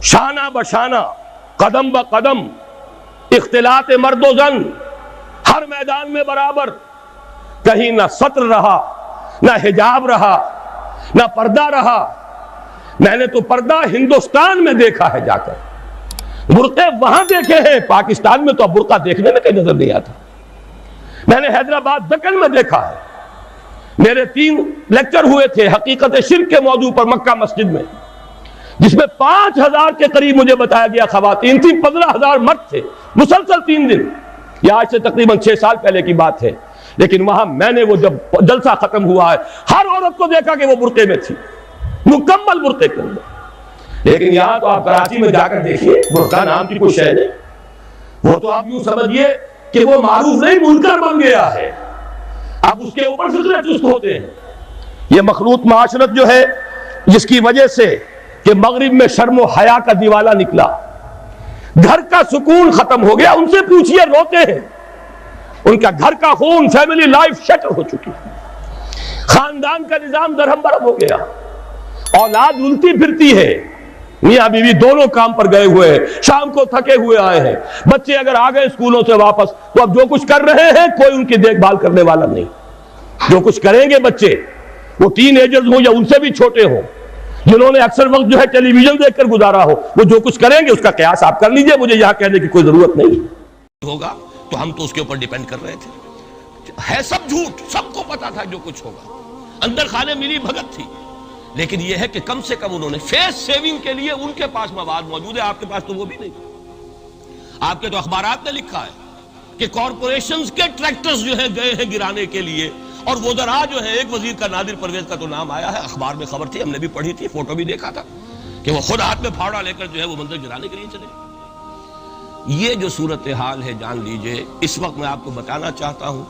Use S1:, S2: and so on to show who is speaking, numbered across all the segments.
S1: شانہ بشانہ، قدم بقدم، اختلاط مرد و زن، ہر میدان میں برابر، کہیں نہ سطر رہا، نہ حجاب رہا، نہ پردہ رہا۔ میں نے تو پردہ ہندوستان میں دیکھا ہے جا کر، برقعے وہاں دیکھے ہیں، پاکستان میں تو اب برقع دیکھنے میں کہیں نظر نہیں آتا۔ میں نے حیدرآباد دکن میں دیکھا ہے، میرے 3 لیکچر ہوئے تھے حقیقت شرک کے موضوع پر مکہ مسجد میں، جس میں 5000 کے قریب مجھے بتایا گیا خواتین تھیں، 15000 مرد تھے، مسلسل 3 دن۔ یہ آج سے تقریباً 6 سال پہلے کی بات ہے، لیکن وہاں میں نے وہ جب جلسہ ختم ہوا ہے، ہر عورت کو دیکھا کہ وہ برقعے میں تھی، مکمل برقعے کے اندر۔ لیکن یہاں تو آپ کراچی میں جا کر دیکھیے، برقع نام کی کوئی شے نہیں، وہ تو آپ یوں سمجھیے کہ وہ معروف نہیں منکر بن گیا ہے، اب اس کے اوپر فکرے چست ہوتے ہیں۔ یہ مخلوط معاشرت جو ہے، جس کی وجہ سے کہ مغرب میں شرم و حیا کا دیوالہ نکلا، گھر کا سکون ختم ہو گیا۔ ان سے پوچھئے، روتے ہیں، ان کا گھر کا خون، فیملی لائف شٹر ہو چکی، خاندان کا نظام درہم برہم ہو گیا، اولاد رلتی پھرتی ہے، میاں بیوی دونوں کام پر گئے ہوئے ہیں، شام کو تھکے ہوئے آئے ہیں، بچے اگر آ گئے اسکولوں سے واپس تو اب جو کچھ کر رہے ہیں کوئی ان کی دیکھ بھال کرنے والا نہیں۔ جو کچھ کریں گے بچے، وہ ٹین ایجرز ہوں یا ان سے بھی چھوٹے ہوں، جنہوں نے اکثر وقت جو ہے ٹیلی ویژن دیکھ کر گزارا ہو، وہ جو کچھ کریں گے اس کا قیاس آپ کر لیجئے، مجھے یہاں کہنے کی کوئی ضرورت نہیں ہوگا تو ہم تو اس کے اوپر ڈیپینڈ کر رہے تھے۔ ہے سب جھوٹ، سب کو پتا تھا جو کچھ ہوگا، اندر خانے ملی بھگت تھی، لیکن یہ ہے کہ کم سے کم انہوں نے فیس سیونگ کے لیے ان کے پاس مواد موجود ہے، آپ کے پاس تو وہ بھی نہیں۔ آپ کے تو اخبارات نے لکھا ہے کہ کارپوریشنز کے ٹریکٹرز جو ہیں گئے ہیں گرانے کے لیے، اور وزراء جو ہے، ایک وزیر کا نادر پرویز کا تو نام آیا ہے، اخبار میں خبر تھی، ہم نے بھی پڑھی تھی، فوٹو بھی دیکھا تھا کہ وہ خود ہاتھ میں پھاوڑا لے کر جو ہے وہ منظر گرانے کے لیے چلے۔ یہ جو صورتحال ہے جان لیجئے، اس وقت میں آپ کو بتانا چاہتا ہوں،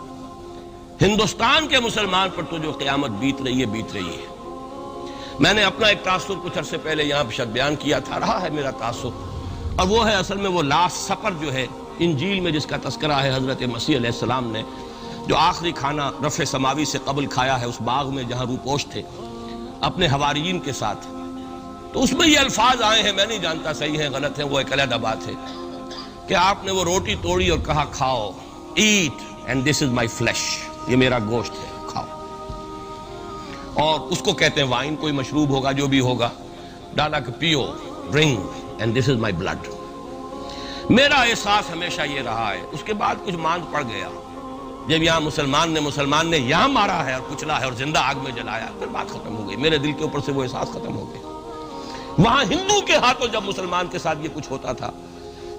S1: ہندوستان کے مسلمان پر تو جو قیامت بیت رہی ہے بیت رہی ہے۔ میں نے اپنا ایک تاثر کچھ عرصے پہلے یہاں پہ بیان کیا تھا، رہا ہے میرا تاثر، اور وہ ہے اصل میں وہ لاسٹ سپر جو ہے انجیل میں، جس کا تذکرہ ہے حضرت مسیح علیہ السلام نے جو آخری کھانا رفع سماوی سے قبل کھایا ہے اس باغ میں جہاں روپوش تھے اپنے حواریین کے ساتھ۔ تو اس میں یہ الفاظ آئے ہیں، میں نہیں جانتا صحیح ہیں غلط ہیں، وہ ایک علیحدہ بات ہے، کہ آپ نے وہ روٹی توڑی اور کہا کھاؤ، eat and this is my flesh, یہ میرا گوشت ہے، کھاؤ۔ اور اس کو کہتے ہیں وائن، کوئی مشروب ہوگا جو بھی ہوگا، ڈالا کہ پیو، drink and this is my blood. میرا احساس ہمیشہ یہ رہا ہے، اس کے بعد کچھ ماند پڑ گیا، جب یہاں مسلمان نے یہاں مارا ہے اور کچلا ہے اور زندہ آگ میں جلایا، پھر بات ختم ہو گئی، میرے دل کے اوپر سے وہ احساس ختم ہو گیا۔ وہاں ہندو کے ہاتھوں جب مسلمان کے ساتھ یہ کچھ ہوتا تھا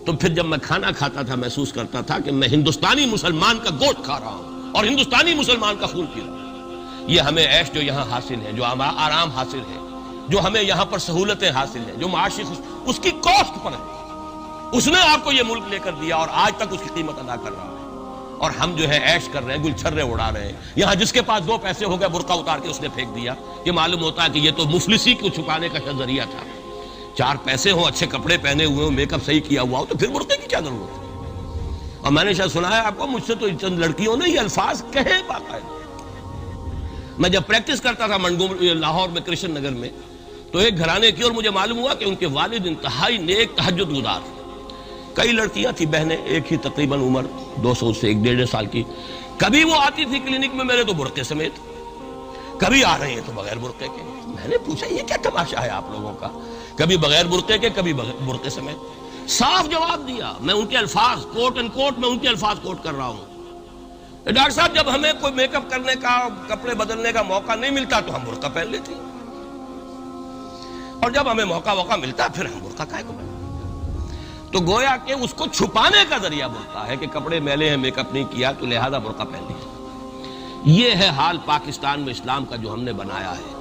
S1: تو پھر جب میں کھانا کھاتا تھا محسوس کرتا تھا کہ میں ہندوستانی مسلمان کا گوشت کھا رہا ہوں اور ہندوستانی مسلمان کا خون پی رہا ہوں۔ یہ ہمیں عیش جو یہاں حاصل ہے، جو آرام حاصل ہے، جو ہمیں یہاں پر سہولتیں حاصل ہیں، جو معاشی اس کی کاسٹ پر ہے، اس نے آپ کو یہ ملک لے کر دیا اور آج تک اس کی قیمت ادا کر رہا ہے، اور ہم جو ہے عیش کر رہے ہیں، گل چھرے اڑا رہے ہیں۔ یہاں جس کے پاس 2 پیسے ہو گئے برقع اتار کے اس نے پھینک دیا، یہ معلوم ہوتا ہے کہ یہ تو مفلسی کو چھپانے کا ذریعہ تھا۔ 4 پیسے ہوں، اچھے کپڑے پہنے ہوئے ہوں، میک اپ صحیح کیا ہوا ہو، تو پھر برقعے کی کیا ضرورت ہے؟ اور میں نے شاید سنا ہے آپ کو، مجھ سے تو چند لڑکیوں نے یہ الفاظ کہے باقاعدہ۔ میں جب پریکٹس کرتا تھا لاہور میں کرشن نگر میں، تو ایک گھرانے کی، اور مجھے معلوم ہوا کہ ان کے والد انتہائی نیک تہجد گزار، کئی لڑکیاں تھیں بہنیں، ایک ہی تقریباً عمر 200 سے 1.5 سال کی، کبھی وہ آتی تھی کلینک میں میرے تو برقعے سمیت، کبھی آ رہے ہیں تو بغیر برقعے کے۔ میں نے پوچھا یہ کیا تماشا ہے آپ لوگوں کا، کبھی بغیر برقعے کے کبھی برقعے سمیت۔ صاف جواب دیا، میں ان کے الفاظ کوٹ اینڈ کوٹ میں ان کے الفاظ کوٹ کر رہا ہوں، ڈاکٹر صاحب جب ہمیں کوئی میک اپ کرنے کا، کپڑے بدلنے کا موقع نہیں ملتا تو ہم برقع پہن لیتے، اور جب ہمیں موقع ملتا پھر ہم برقع کائے کو پہنتے۔ تو گویا کہ اس کو چھپانے کا ذریعہ برقع ہے کہ کپڑے میلے ہیں، میک اپ نہیں کیا تو لہذا برقع پہن لیا۔ یہ ہے حال پاکستان میں اسلام کا جو ہم نے بنایا ہے۔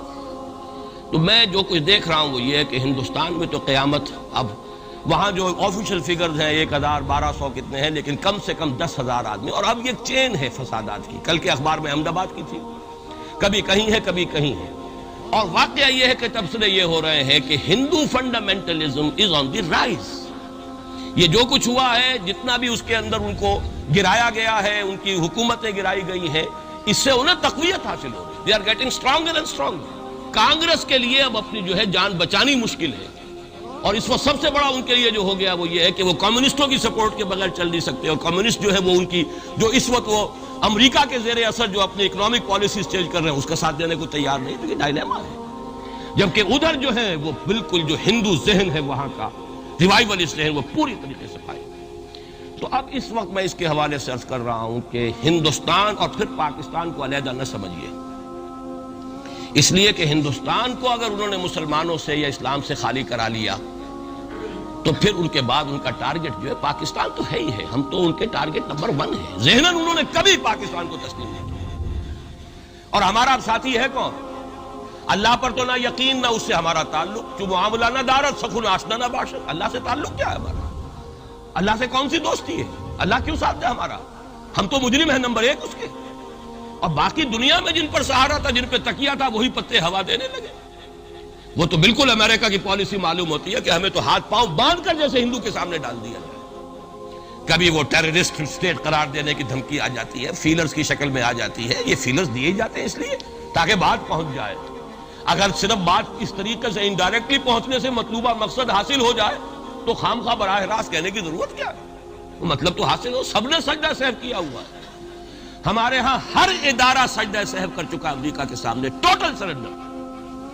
S1: تو میں جو کچھ دیکھ رہا ہوں وہ یہ ہے کہ ہندوستان میں تو قیامت، اب وہاں جو آفیشیل فگرز ہیں 1000 1200 کتنے ہیں، لیکن کم سے کم 10,000 آدمی، اور اب یہ چین ہے فسادات کی۔ کل کے اخبار میں احمد آباد کی تھی، کبھی کہیں ہے کبھی کہیں ہے، اور واقعہ یہ ہے کہ تبصرے یہ ہو رہے ہیں کہ ہندو فنڈامنٹلزم از آن دی رائز۔ یہ جو کچھ ہوا ہے، جتنا بھی اس کے اندر ان کو گرایا گیا ہے، ان کی حکومتیں گرائی گئی ہیں، اس سے انہیں تقویت حاصل ہو رہی ہے، they are getting stronger and stronger. Congress کے لیے اب اپنی جو ہے جان بچانی مشکل ہے، اور اس وقت سب سے بڑا ان کے لیے جو ہو گیا وہ یہ ہے کہ وہ کمیونسٹوں کی سپورٹ کے بغیر چل نہیں سکتے، اور کمیونسٹ جو ہے وہ ان کی جو اس وقت وہ امریکہ کے زیر اثر جو اپنی اکنامک پالیسیز چینج کر رہے ہیں اس کا ساتھ دینے کو تیار نہیں، تو یہ ڈائلیما ہے۔ جبکہ ادھر جو ہے وہ بالکل جو ہندو ذہن ہے وہاں کا ریوائولسٹ ذہن وہ پوری طریقے سے پائے۔ تو اب اس وقت میں اس کے حوالے سے عرض کر رہا ہوں کہ ہندوستان اور پھر پاکستان کو علیحدہ نہ سمجھیے، اس لیے کہ ہندوستان کو اگر انہوں نے مسلمانوں سے یا اسلام سے خالی کرا لیا تو پھر ان کے بعد ان کا ٹارگٹ جو ہے پاکستان تو ہے ہی ہے، ہم تو ان کے ٹارگٹ نمبر 1 ہیں۔ ذہناً انہوں نے کبھی پاکستان کو تسلیم نہیں کیا، اور ہمارا ساتھی ہے کون؟ اللہ پر تو نہ یقین نہ اس سے ہمارا تعلق، جو معاملہ نہ دارت سخن آشنا نہ باشد۔ اللہ سے تعلق کیا ہے ہمارا؟ اللہ سے کون سی دوستی ہے؟ اللہ کیوں ساتھ ہے ہمارا؟ ہم تو مجرم ہیں نمبر 1 اس کے، اور باقی دنیا میں جن پر سہارا تھا، جن پہ تکیہ تھا، وہی پتے ہوا دینے لگے۔ وہ تو بالکل امریکہ کی پالیسی معلوم ہوتی ہے کہ ہمیں تو ہاتھ پاؤں باندھ کر جیسے ہندو کے سامنے ڈال دیا جائے۔ کبھی وہ ٹیررسٹ اسٹیٹ قرار دینے کی دھمکی آ جاتی ہے، فیلرز کی شکل میں آ جاتی ہے۔ یہ فیلرز دیے جاتے ہیں اس لیے تاکہ بات پہنچ جائے۔ اگر صرف بات اس طریقے سے انڈائریکٹلی پہنچنے سے مطلوبہ مقصد حاصل ہو جائے تو خام خواہ براہ راست کہنے کی ضرورت کیا ہے؟ مطلب تو حاصل ہو۔ سب نے سجدہ سہو کیا ہوا ہے، ہمارے ہاں ہر ادارہ سجدہ سہو کر چکا امریکہ کے سامنے، ٹوٹل سرنڈر۔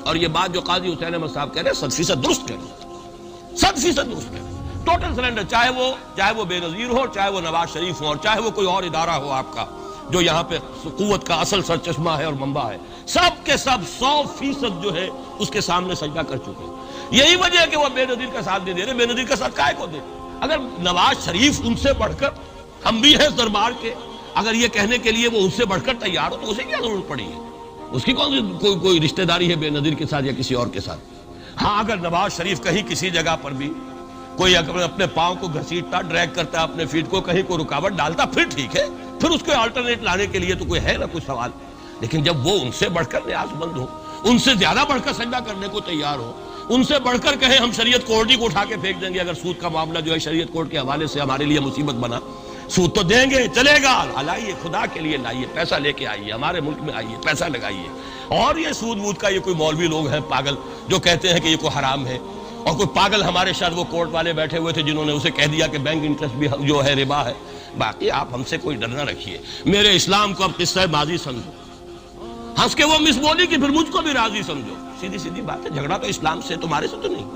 S1: اور یہ بات جو قاضی حسین احمد صاحب کہہ رہے ہیں 100% درست کہہ رہے ہیں، 100% درست کہہ رہے ہیں۔ ٹوٹل سرنڈر، چاہے وہ بے نظیر ہو، چاہے وہ نواز شریف ہو، اور چاہے وہ کوئی اور ادارہ ہو آپ کا جو یہاں پہ قوت کا اصل سرچشمہ ہے اور منبع ہے، سب کے سب 100% جو ہے اس کے سامنے سجدہ کر چکے ہیں۔ یہی وجہ ہے کہ وہ بے نظیر کا ساتھ نہیں دے رہے۔ بے نظیر کا ساتھ کائے کو دے؟ اگر نواز شریف ان سے بڑھ کر، ہم بھی ہیں دربار کے، اگر یہ کہنے کے لیے وہ ان سے بڑھ کر تیار ہو تو اسے کیا ضرورت پڑی ہے؟ اس کی کون سی کوئی رشتہ داری ہے بے نظیر کے ساتھ یا کسی اور کے ساتھ؟ ہاں، اگر نواز شریف کہیں کسی جگہ پر بھی کوئی اپنے پاؤں کو گھسیٹتا، ڈریگ کرتا، اپنے فیٹ کو کہیں کوئی رکاوٹ ڈالتا، پھر ٹھیک ہے، پھر اس کو آلٹرنیٹ لانے کے لیے تو کوئی ہے نہ کوئی سوال۔ لیکن جب وہ ان سے بڑھ کر نیاز مند ہو، ان سے زیادہ بڑھ کر سجدہ کرنے کو تیار ہو، ان سے بڑھ کر کہیں ہم شریعت کورٹ ہی کو اٹھا کے پھینک دیں گے اگر سود کا معاملہ جو ہے شریعت کورٹ کے حوالے سے ہمارے لیے مصیبت بنا، سود تو دیں گے، چلے گا، لائیے، خدا کے لیے لائیے، پیسہ لے کے آئیے، ہمارے ملک میں آئیے، پیسہ لگائیے۔ اور یہ سود وود کا یہ کوئی مولوی لوگ ہیں پاگل جو کہتے ہیں کہ یہ کوئی حرام ہے، اور کوئی پاگل ہمارے شاید وہ کورٹ والے بیٹھے ہوئے تھے جنہوں نے اسے کہہ دیا کہ بینک انٹرسٹ بھی جو ہے ربا ہے۔ باقی آپ ہم سے کوئی ڈر نہ رکھیے، میرے اسلام کو اب قصہ ماضی سمجھو، ہنس کے وہ مس بولی کہ پھر مجھ کو بھی راضی سمجھو۔ سیدھی سیدھی بات ہے، جھگڑا تو اسلام سے تمہارے سے تو نہیں،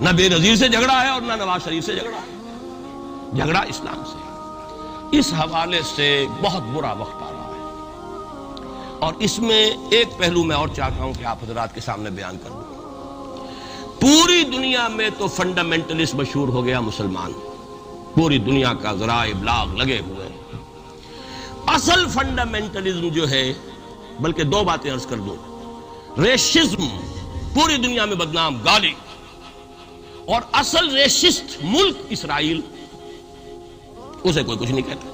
S1: نہ بے نظیر سے جھگڑا ہے اور نہ نواز شریف سے جھگڑا ہے، جھگڑا اسلام سے۔ اس حوالے سے بہت برا وقت آ رہا ہے، اور اس میں ایک پہلو میں اور چاہتا ہوں کہ آپ حضرات کے سامنے بیان کر دوں۔ پوری دنیا میں تو فنڈامنٹلسٹ مشہور ہو گیا مسلمان، پوری دنیا کا ذرائع ابلاغ لگے ہوئے ہیں۔ اصل فنڈامنٹلزم جو ہے، بلکہ 2 باتیں عرض کر دوں، ریشزم پوری دنیا میں بدنام، گالی، اور اصل ریشسٹ ملک اسرائیل، اسے کوئی کچھ نہیں کہتا،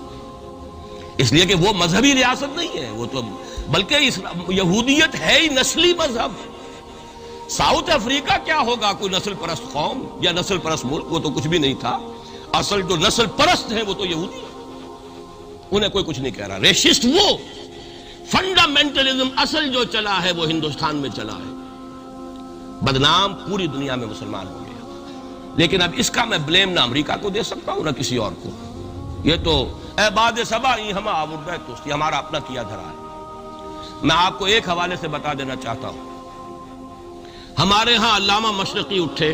S1: اس لیے کہ وہ مذہبی ریاست نہیں ہے، وہ تو بلکہ یہودیت ہے ہی نسلی مذہب۔ ساؤتھ افریقہ کیا ہوگا کوئی نسل پرست قوم یا نسل پرست ملک؟ وہ تو کچھ بھی نہیں تھا۔ اصل جو نسل پرست ہیں وہ تو یہودی ہیں، انہیں کوئی کچھ نہیں کہہ رہا۔ ریشسٹ وہ فنڈامنٹلزم اصل جو چلا ہے وہ ہندوستان میں چلا ہے، بدنام پوری دنیا میں مسلمان ہو گیا۔ لیکن اب اس کا میں بلیم نہ امریکہ کو دے سکتا ہوں نہ کسی اور کو، یہ تو اے باد سبا ہی ہم آوردہ توستی، ہمارا اپنا کیا دھرا ہے۔ میں آپ کو ایک حوالے سے بتا دینا چاہتا ہوں، ہمارے ہاں علامہ مشرقی اٹھے،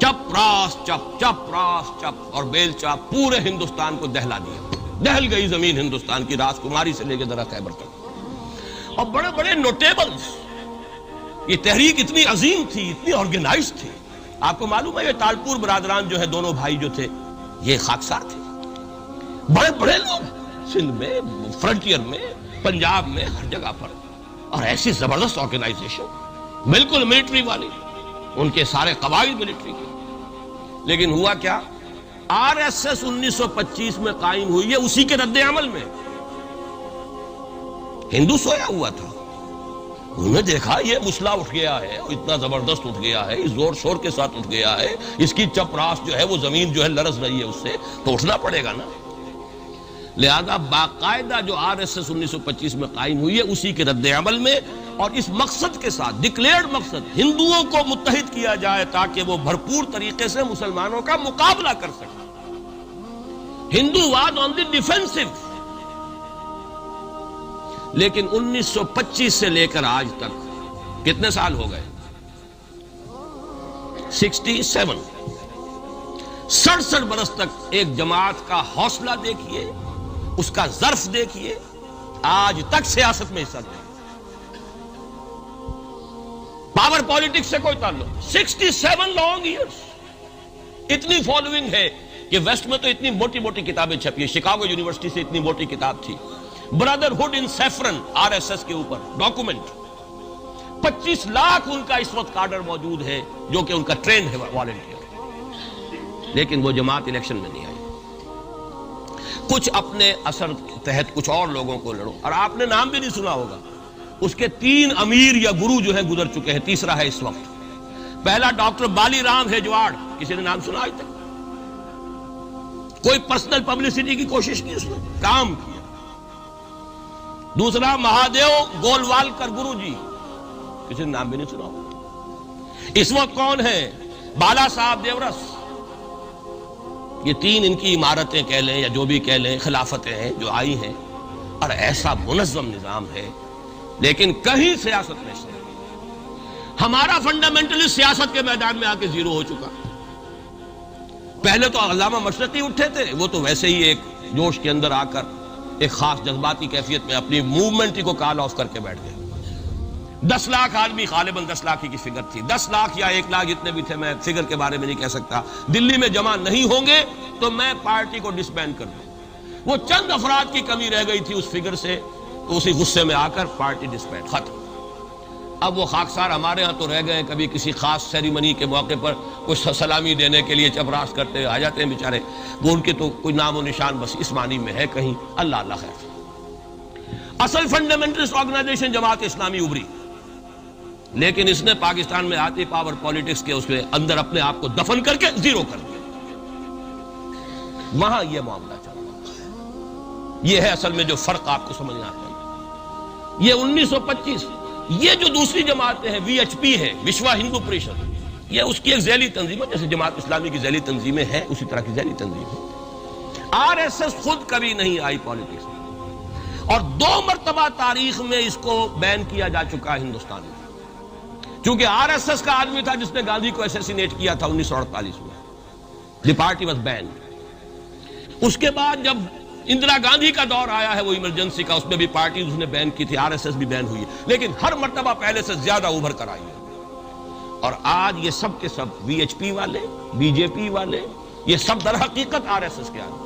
S1: چپ راس چپ، چپ راس چپ، اور بیل چاپ پورے ہندوستان کو دہلا دیا، دہل گئی زمین ہندوستان کی، راس کماری سے لے کے ذرا خیبر تک، اور بڑے بڑے نوٹیبلز۔ یہ تحریک اتنی عظیم تھی، اتنی آرگنائز تھی۔ آپ کو معلوم ہے یہ تالپور برادران جو ہے، دونوں بھائی جو تھے، یہ خاکسار تھے، بڑے بڑے لوگ، سندھ میں، فرنٹیئر میں، پنجاب میں، ہر جگہ پر، اور ایسی زبردست آرگنائزیشن، بالکل ملٹری والی، ان کے سارے قواعد ملٹری کے۔ لیکن ہوا کیا؟ آر ایس ایس 1925 میں قائم ہوئی ہے، اسی کے رد عمل میں ہندو سویا ہوا تھا، انہوں نے دیکھا یہ مسئلہ اٹھ گیا ہے، اتنا زبردست اٹھ گیا ہے، زور شور کے ساتھ اٹھ گیا ہے، اس کی چپ راس جو ہے وہ زمین جو ہے لرز رہی ہے، اس سے تو اٹھنا پڑے گا نا۔ لہذا باقاعدہ جو آر ایس ایس 1925 میں قائم ہوئی ہے، اسی کے رد عمل میں اور اس مقصد کے ساتھ ڈکلیئرڈ مقصد ہندوؤں کو متحد کیا جائے تاکہ وہ بھرپور طریقے سے مسلمانوں کا مقابلہ کر سکیں. ہندو واز آن دی ڈیفینسو. لیکن 1925 سے لے کر آج تک کتنے سال ہو گئے؟ 67. 67 برس تک ایک جماعت کا حوصلہ دیکھیے، اس کا ظرف دیکھیے، آج تک سیاست میں حصہ نہیں. پاور پالیٹکس سے کوئی تعلق. 67 لانگ ایئرس. اتنی فالوئنگ ہے کہ ویسٹ میں تو اتنی موٹی موٹی کتابیں چھپی ہیں. شکاگو یونیورسٹی سے اتنی موٹی کتاب تھی، برادرہڈ ان سیفرن، RSS کے اوپر ڈاکومنٹ. 25 لاکھ ان کا اس وقت کارڈر موجود ہے جو کہ ان کا ٹرینڈ ہے والنٹیئر. لیکن وہ جماعت الیکشن میں نہیں آئی. کچھ اپنے اثر کے تحت کچھ اور لوگوں کو لڑو. اور آپ نے نام بھی نہیں سنا ہوگا، اس کے 3 امیر یا گرو جو ہیں گزر چکے ہیں، تیسرا ہے اس وقت. پہلا ڈاکٹر بالی رام ہیجواڑ، کسی نے نام سنا آج تک؟ کوئی پرسنل پبلسٹی کی کوشش کی، اس نے کام کیا. دوسرا مہادیو گولوالکر گرو جی، کسی نے نام بھی نہیں سنا ہوگا. اس وقت کون ہے؟ بالا صاحب دیورس. یہ 3 ان کی عمارتیں کہہ لیں یا جو بھی کہہ لیں، خلافتیں ہیں جو آئی ہیں، اور ایسا منظم نظام ہے، لیکن کہیں سیاست میں سے. ہمارا فنڈامنٹلی سیاست کے میدان میں آ کے زیرو ہو چکا. پہلے تو علامہ مشرقی اٹھے تھے، وہ تو ویسے ہی ایک جوش کے اندر آ کر ایک خاص جذباتی کیفیت میں اپنی موومنٹ کو کال آف کر کے بیٹھ گئے. 10 لاکھ آدمی، غالباً 10 لاکھ کی فگر تھی، 10 لاکھ یا 1 لاکھ جتنے بھی تھے، میں فگر کے بارے میں نہیں کہہ سکتا، دلی میں جمع نہیں ہوں گے تو میں پارٹی کو ڈسبینڈ کر دوں. وہ چند افراد کی کمی رہ گئی تھی اس فگر سے، تو اسی غصے میں آ کر پارٹی ڈسبینڈ، ختم. اب وہ خاکسار ہمارے ہاں تو رہ گئے، کبھی کسی خاص سیریمنی کے موقع پر کچھ سلامی دینے کے لیے چپراس کرتے آ جاتے ہیں بیچارے. وہ ان کے تو کوئی نام و نشان بس اس معنی میں ہے کہیں. اللہ اللہ خیر. اصل فنڈامنٹلسٹ آرگنائزیشن جماعت اسلامی ابھری، لیکن اس نے پاکستان میں آتی پاور پالیٹکس کے اس کے اندر اپنے آپ کو دفن کر کے زیرو کر دیا. وہاں یہ معاملہ چل رہا. یہ ہے اصل میں جو فرق آپ کو سمجھنا چاہیے. یہ 1925 یہ جو دوسری جماعتیں ہیں، VHP ہے، وشوا ہندو پریشد، یہ اس کی ایک ذیلی تنظیم ہے، جیسے جماعت اسلامی کی ذیلی تنظیمیں ہیں اسی طرح کی ذیلی تنظیم ہے. RSS خود کبھی نہیں آئی پالیٹکس میں، اور 2 مرتبہ تاریخ میں اس کو بین کیا جا چکا ہے ہندوستان میں. چونکہ RSS کا آدمی تھا جس نے گاندھی کو اسیسینیٹ کیا تھا 1948 میں. دی پارٹی واز بینڈ. اس کے بعد جب اندرا گاندھی کا دور آیا ہے وہ ایمرجنسی کا، اس میں بھی پارٹی اس نے بین کی تھی، RSS بھی بین ہوئی ہے، لیکن ہر مرتبہ پہلے سے زیادہ ابھر کر آئی ہے. اور آج یہ سب کے سب VHP والے، BJP والے، یہ سب در حقیقت RSS کے آدمی،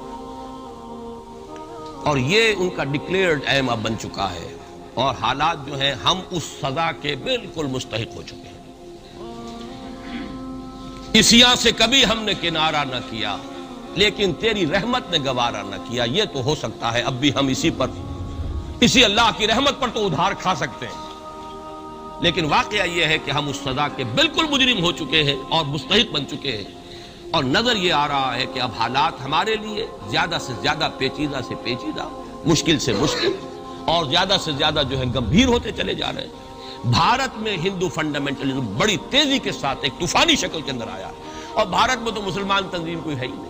S1: اور یہ ان کا ڈکلیئرڈ ایم اب بن چکا ہے. اور حالات جو ہیں، ہم اس سزا کے بالکل مستحق ہو چکے ہیں. اسیاں سے کبھی ہم نے کنارہ نہ کیا، لیکن تیری رحمت نے گوارا نہ کیا. یہ تو ہو سکتا ہے اب بھی ہم اسی اللہ کی رحمت پر تو ادھار کھا سکتے ہیں، لیکن واقعہ یہ ہے کہ ہم اس سزا کے بالکل مجرم ہو چکے ہیں اور مستحق بن چکے ہیں. اور نظر یہ آ رہا ہے کہ اب حالات ہمارے لیے زیادہ سے زیادہ پیچیدہ سے پیچیدہ، مشکل سے مشکل، اور زیادہ سے زیادہ جو ہے گمبھیر ہوتے چلے جا رہے ہیں. بھارت میں ہندو فنڈامنٹلزم بڑی تیزی کے ساتھ ایک طوفانی شکل کے اندر آیا، اور بھارت میں تو مسلمان تنظیم کوئی ہے ہی نہیں.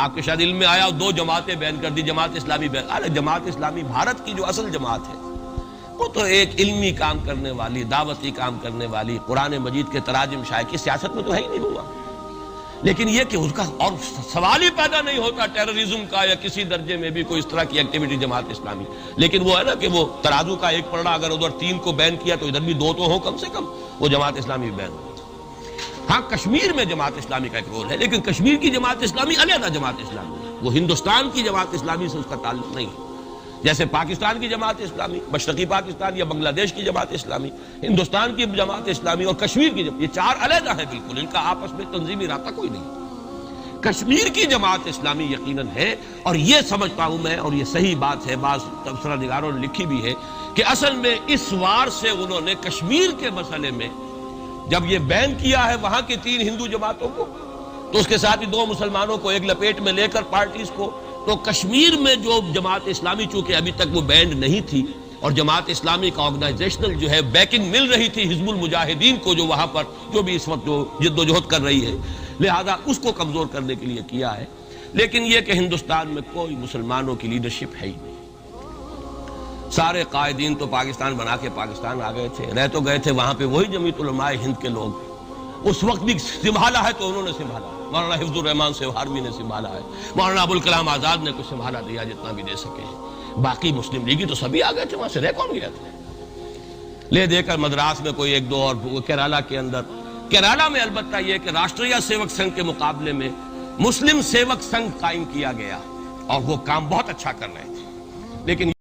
S1: آپ کے شاید علم میں آیا 2 جماعتیں بین کر دی، جماعت اسلامی بین. ارے جماعت اسلامی بھارت کی جو اصل جماعت ہے وہ تو ایک علمی کام کرنے والی، دعوتی کام کرنے والی، قرآن مجید کے تراجم شائع کی سیاست میں تو ہے ہی نہیں ہوا. لیکن یہ کہ اس کا اور سوال ہی پیدا نہیں ہوتا ٹیررزم کا یا کسی درجے میں بھی کوئی اس طرح کی ایکٹیویٹی جماعت اسلامی. لیکن وہ ہے نا کہ وہ ترازو کا ایک پلڑا اگر ادھر 3 کو بین کیا تو ادھر بھی 2 تو ہو کم سے کم، وہ جماعت اسلامی بین ہو. ہاں کشمیر میں جماعت اسلامی کا ایک رول ہے، لیکن کشمیر کی جماعت اسلامی علیحدہ جماعت اسلامی ہے، وہ ہندوستان کی جماعت اسلامی سے اس کا تعلق نہیں ہے. جیسے پاکستان کی جماعت اسلامی، مشرقی پاکستان یا بنگلہ دیش کی جماعت اسلامی، ہندوستان کی جماعت اسلامی اور کشمیر کی جماعت، یہ 4 علیحدہ ہیں بالکل، ان کا آپس میں تنظیمی رابطہ کوئی نہیں. کشمیر کی جماعت اسلامی یقیناً ہے، اور یہ سمجھتا ہوں میں، اور یہ صحیح بات ہے، بعض تبصرہ نگاروں نے لکھی بھی ہے کہ اصل میں اس وار سے انہوں نے کشمیر کے مسئلے میں جب یہ بین کیا ہے وہاں کی 3 ہندو جماعتوں کو، تو اس کے ساتھ ہی 2 مسلمانوں کو ایک لپیٹ میں لے کر پارٹیز کو، تو کشمیر میں جو جماعت اسلامی چونکہ ابھی تک وہ بینڈ نہیں تھی،
S2: اور جماعت اسلامی کا آرگنائزیشنل جو ہے بیکنگ مل رہی تھی حزب المجاہدین کو، جو وہاں پر جو بھی اس وقت جو جد و جہد کر رہی ہے، لہذا اس کو کمزور کرنے کے لیے کیا ہے۔ لیکن یہ کہ ہندوستان میں کوئی مسلمانوں کی لیڈرشپ ہے ہی نہیں۔ سارے قائدین تو پاکستان بنا کے پاکستان آ گئے تھے، رہ تو گئے تھے وہاں پہ وہی جمعیت علماء ہند کے لوگ، اس وقت بھی سنبھالا ہے تو انہوں نے سنبھالا، مولانا حفظ الرحمان سیوہاروی نے سنبھالا ہے، مولانا ابوالکلام آزاد نے کچھ سنبھالا دیا جتنا بھی دے سکے ہیں، باقی مسلم لیگی تو سبھی آ گئے تھے، وہاں سے رہ کون گیا تھا؟ لے دے کر مدراس میں کوئی ایک دو اور کیرالہ کے اندر، کیرالہ میں البتہ یہ کہ راشٹریہ سیوک سنگھ کے مقابلے میں مسلم سیوک سنگھ قائم کیا گیا اور وہ کام بہت اچھا کر رہے تھے، لیکن